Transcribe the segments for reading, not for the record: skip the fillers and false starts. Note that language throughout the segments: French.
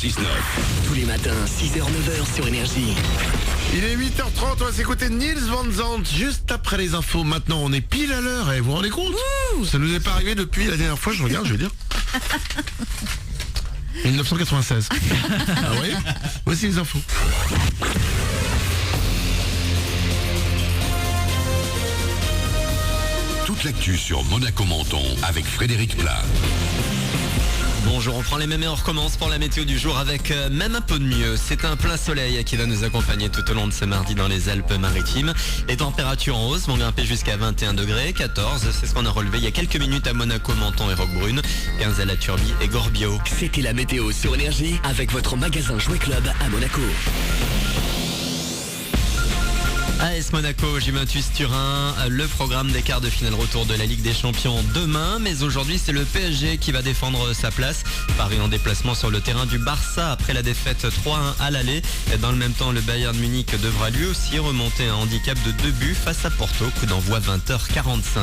6-9. Tous les matins, 6h-9h sur Énergie. Il est 8h30, on va s'écouter Niels Van Zandt juste après les infos. Maintenant, on est pile à l'heure, et vous vous rendez compte? Ça nous est pas arrivé depuis la dernière fois, je regarde, je vais dire. 1996. Ah oui? Voici les infos. Toute l'actu sur Monaco-Menton avec Frédéric Plat. Bonjour, on prend les mêmes et on recommence pour la météo du jour avec même un peu de mieux. C'est un plein soleil qui va nous accompagner tout au long de ce mardi dans les Alpes-Maritimes. Les températures en hausse vont grimper jusqu'à 21 degrés, 14, c'est ce qu'on a relevé il y a quelques minutes à Monaco, Menton et Roquebrune, 15 à La Turbie et Gorbio. C'était la météo sur Énergie avec votre magasin Jouet Club à Monaco. AS Monaco, Juventus Turin, le programme des quarts de finale retour de la Ligue des Champions demain. Mais aujourd'hui, c'est le PSG qui va défendre sa place. Paris en déplacement sur le terrain du Barça après la défaite 3-1 à l'aller. Dans le même temps, le Bayern Munich devra lui aussi remonter un handicap de 2 buts face à Porto. Coup d'envoi 20h45.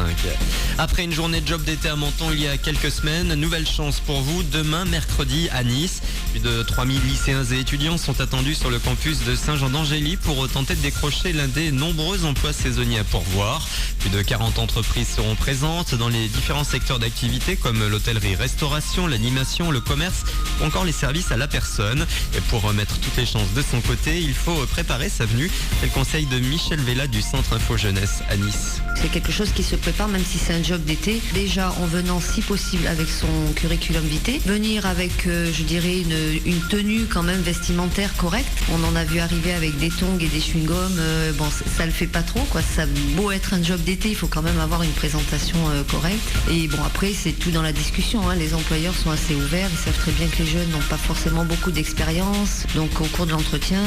Après une journée de job d'été à Menton il y a quelques semaines, nouvelle chance pour vous. Demain, mercredi, à Nice. Plus de 3000 lycéens et étudiants sont attendus sur le campus de Saint-Jean-d'Angély pour tenter de décrocher l'un des nombreux emplois saisonniers à pourvoir. Plus de 40 entreprises seront présentes dans les différents secteurs d'activité comme l'hôtellerie-restauration, l'animation, le commerce ou encore les services à la personne. Et pour remettre toutes les chances de son côté, il faut préparer sa venue. C'est le conseil de Michel Vella du Centre Info Jeunesse à Nice. C'est quelque chose qui se prépare même si c'est un job d'été. Déjà en venant si possible avec son curriculum vitae, venir avec je dirais une tenue quand même vestimentaire correcte. On en a vu arriver avec des tongs et des chewing-gums. Bon, ça le fait pas trop quoi. Ça a beau être un job d'été, il faut quand même avoir une présentation correcte. Et bon après c'est tout dans la discussion. Les employeurs sont assez ouverts. Ils savent très bien que les jeunes n'ont pas forcément beaucoup d'expérience. Donc au cours de l'entretien,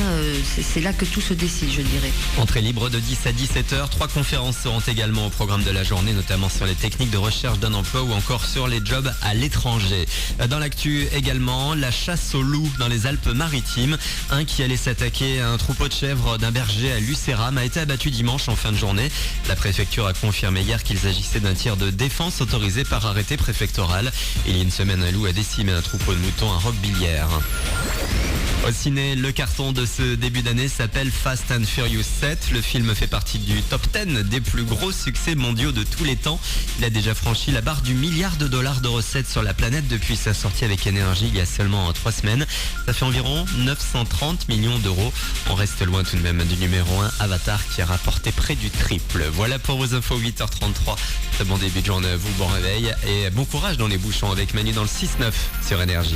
c'est là que tout se décide, je dirais. Entrée libre de 10 à 17h. 3 conférences seront également au programme de la journée, notamment sur les techniques de recherche d'un emploi ou encore sur les jobs à l'étranger. Dans l'actu également, la chasse aux loups dans les Alpes-Maritimes. Un qui allait s'attaquer à un troupeau de chèvres d'un berger à Lucéram a été abattu dimanche en fin de journée. La préfecture a confirmé hier qu'il s'agissait d'un tir de défense autorisé par arrêté préfectoral. Il y a une semaine, un loup a décimé un troupeau de moutons à Roquebillière. Au ciné, le carton de ce début d'année s'appelle Fast and Furious 7. Le film fait partie du top 10 des plus gros succès mondiaux de tous les temps. Il a déjà franchi la barre du milliard de dollars de recettes sur la planète depuis sa sortie avec Énergie il y a seulement 3 semaines. Ça fait environ 930 millions d'euros. On reste loin tout de même du numéro 1, Avatar, qui a rapporté près du triple. Voilà pour vos infos, 8h33. Très bon début de journée à vous, bon réveil et bon courage dans les bouchons avec Manu dans le 6-9 sur Énergie.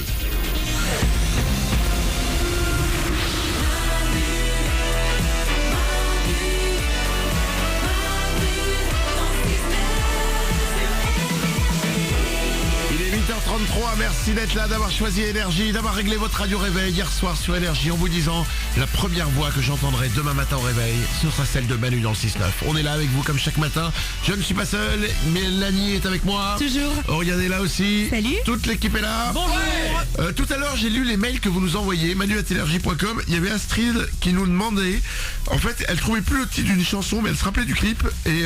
Merci d'être là, d'avoir choisi Énergie, d'avoir réglé votre radio réveil hier soir sur Énergie en vous disant la première voix que j'entendrai demain matin au réveil, ce sera celle de Manu dans le 6-9. On est là avec vous comme chaque matin. Je ne suis pas seul, Mélanie est avec moi. Toujours. Oriane est là aussi. Salut. Toute l'équipe est là. Bonjour. Tout à l'heure, j'ai lu les mails que vous nous envoyez, manu@energie.com. Il y avait Astrid qui nous demandait, en fait, elle trouvait plus le titre d'une chanson, mais elle se rappelait du clip et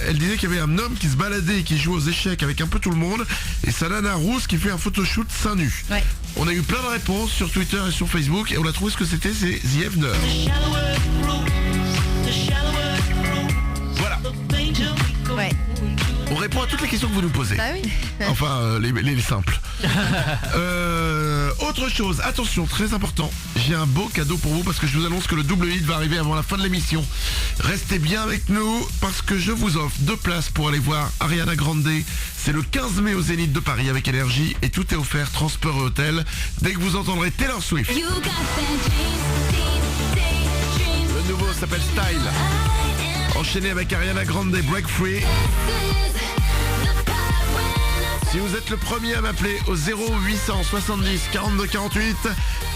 elle disait qu'il y avait un homme qui se baladait et qui jouait aux échecs avec un peu tout le monde et sa nana rousse qui fait un photoshoot seins nus. Ouais. On a eu plein de réponses sur Twitter et sur Facebook et on a trouvé ce que c'était, c'est The Evener. Voilà. Ouais. On répond à toutes les questions que vous nous posez. Bah oui. Enfin, les simples. Autre chose, attention, très important. J'ai un beau cadeau pour vous parce que je vous annonce que le double hit va arriver avant la fin de l'émission. Restez bien avec nous parce que je vous offre 2 places pour aller voir Ariana Grande. C'est le 15 mai au Zénith de Paris avec Énergie et tout est offert, transport et hôtel. Dès que vous entendrez Taylor Swift. Le nouveau s'appelle Style. Enchaîné avec Ariana Grande, Break Free. Si vous êtes le premier à m'appeler au 0870 42 48,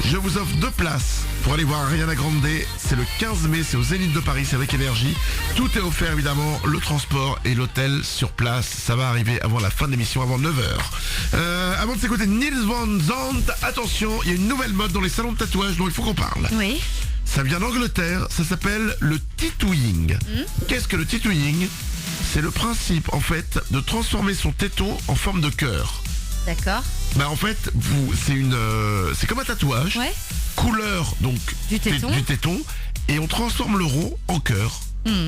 je vous offre 2 places pour aller voir Ariana Grande. C'est le 15 mai, c'est au Zénith de Paris, c'est avec Énergie. Tout est offert évidemment, le transport et l'hôtel sur place. Ça va arriver avant la fin de l'émission, avant 9h. Avant de s'écouter Niels Van Zandt, attention, il y a une nouvelle mode dans les salons de tatouage dont il faut qu'on parle. Oui. Ça vient d'Angleterre, ça s'appelle le tattooing. Qu'est-ce que le tattooing ? C'est le principe en fait de transformer son téton en forme de cœur. D'accord. Bah en fait, c'est comme un tatouage. Ouais. Couleur donc Du téton. du téton, et on transforme le rond en cœur.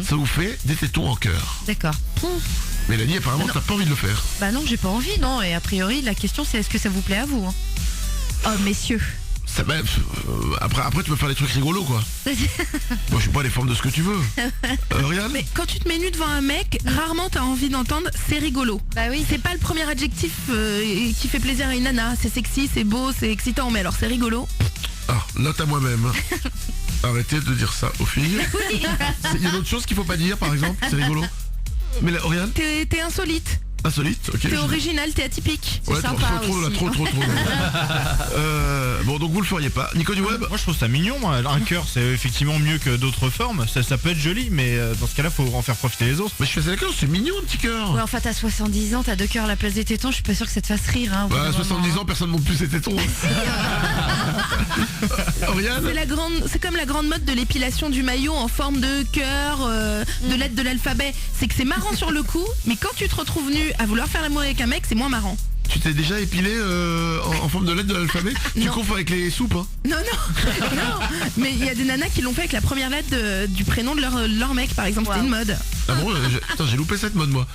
Ça vous fait des tétons en cœur. D'accord. Mélanie, apparemment, t'as pas envie de le faire. Bah non, j'ai pas envie, non. Et a priori, la question c'est est-ce que ça vous plaît à vous, hein. Oh, messieurs. Ça, après, tu peux faire des trucs rigolos, quoi. Moi, je suis pas les formes de ce que tu veux. Regarde. Mais quand tu te mets nu devant un mec, rarement t'as envie d'entendre c'est rigolo. Bah oui. C'est pas le premier adjectif qui fait plaisir à une nana. C'est sexy, c'est beau, c'est excitant, mais alors c'est rigolo. Ah, note à moi-même. Arrêtez de dire ça aux filles. Il y a d'autres choses qu'il faut pas dire, par exemple. C'est rigolo. Mais là, regarde. T'es insolite, Insolite, ok. t'es original, t'es atypique. Ouais, sympa trop. Bon, donc vous le feriez pas. Nico du web. Moi je trouve ça mignon, moi. Un cœur c'est effectivement mieux que d'autres formes, ça peut être joli, mais dans ce cas là faut en faire profiter les autres. Mais je suis assez d'accord, c'est mignon un petit cœur. Ouais, enfin, t'as 70 ans, t'as 2 cœurs à la place des tétons, je suis pas sûr que ça te fasse rire, hein. Au bout Bah, d'un 70 moment, ans, personne ne monte plus ses tétons. Oriane. C'est comme la grande mode de l'épilation du maillot en forme de cœur, de lettres de l'alphabet. C'est que c'est marrant sur le coup, mais quand tu te retrouves nu à vouloir faire l'amour avec un mec, c'est moins marrant. Tu t'es déjà épilé en forme de lettre de l'alphabet? Tu Non. confonds avec les soupes, hein? Non, mais il y a des nanas qui l'ont fait avec la première lettre du prénom de leur mec, par exemple. Wow. C'était une mode. Ah bon, putain, j'ai loupé cette mode, moi.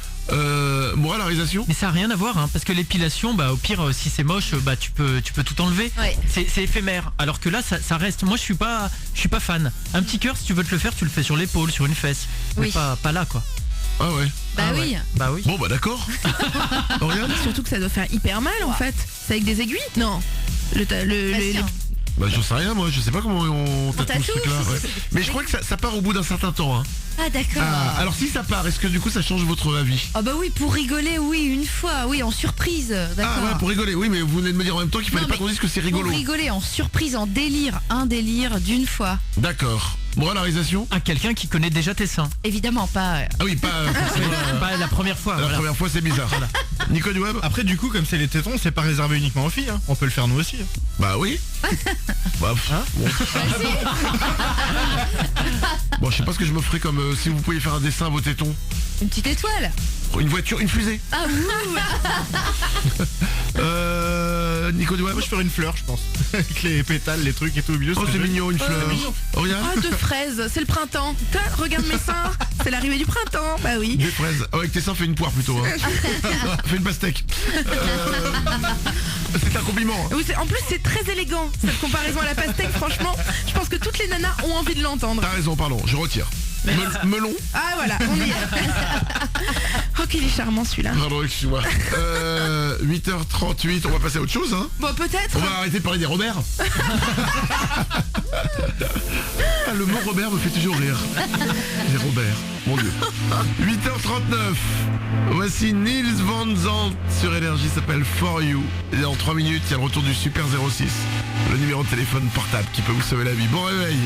Moi, la réalisation. Mais ça n'a rien à voir, hein, parce que l'épilation, bah, au pire, si c'est moche, bah, tu peux tout enlever. Ouais. C'est éphémère. Alors que là, ça reste. Moi, je suis pas fan. Un petit cœur, si tu veux te le faire, tu le fais sur l'épaule, sur une fesse. Mais Oui. pas là, quoi. Ah ouais. Bah Ah oui. ouais. Bah oui. Bon, bah d'accord. Oriane. Surtout que ça doit faire hyper mal en fait. C'est avec des aiguilles? Non. Bah si, hein. Bah j'en sais rien, moi, je sais pas comment on tatoue ce tatoue. truc-là. Ouais. Mais je crois que ça part au bout d'un certain temps, hein. Ah d'accord. Ah, alors si ça part, est-ce que du coup ça change votre avis? Ah bah oui, pour rigoler, oui, une fois, oui, en surprise, d'accord. Ah ouais, pour rigoler, oui, mais vous venez de me dire en même temps qu'il fallait Non, pas mais qu'on dise que c'est rigolo. Pour rigoler, en surprise, en délire, un délire d'une fois. D'accord. Bon, la réalisation. Ah, quelqu'un qui connaît déjà tes seins. Évidemment pas. Ah oui, pas forcément. Pas la première fois. La voilà. première fois, c'est bizarre. Nico du web. Après du coup comme c'est les tétons, c'est pas réservé uniquement aux filles, hein. On peut le faire nous aussi, hein. Bah oui. Bah, bon. Bon, je sais pas ce que je me ferais comme si vous pouviez faire un dessin à vos tétons. Une petite étoile. Une voiture, une fusée. Ah ouh. Nico du web. Moi je ferais une fleur je pense. Avec les pétales, les trucs et tout au milieu. Oh, serait c'est joli. mignon, une fleur. mignon. Oriane. Ah, de fraises, c'est le printemps. Tiens, regarde mes seins, c'est l'arrivée du printemps. Bah oui. Des fraises. Ah, avec tes seins, fais une poire plutôt. Hein. Fais une pastèque. C'est un compliment. Hein. Oui, en plus c'est très élégant cette comparaison à la pastèque. Franchement, je pense que toutes les nanas ont envie de l'entendre. T'as raison, pardon, je retire. Melon. Ah voilà, on y est. Oh qu'il est charmant celui-là. Pardon, excuse-moi. 8h38, on va passer à autre chose, hein. Bon peut-être. On va arrêter de parler des Robert. Ah, le mot Robert me fait toujours rire. Les Robert, mon Dieu. 8h39. Voici Niels Van Zandt sur Énergie, s'appelle For You. Et dans 3 minutes, il y a le retour du Super 06. Le numéro de téléphone portable qui peut vous sauver la vie. Bon réveil.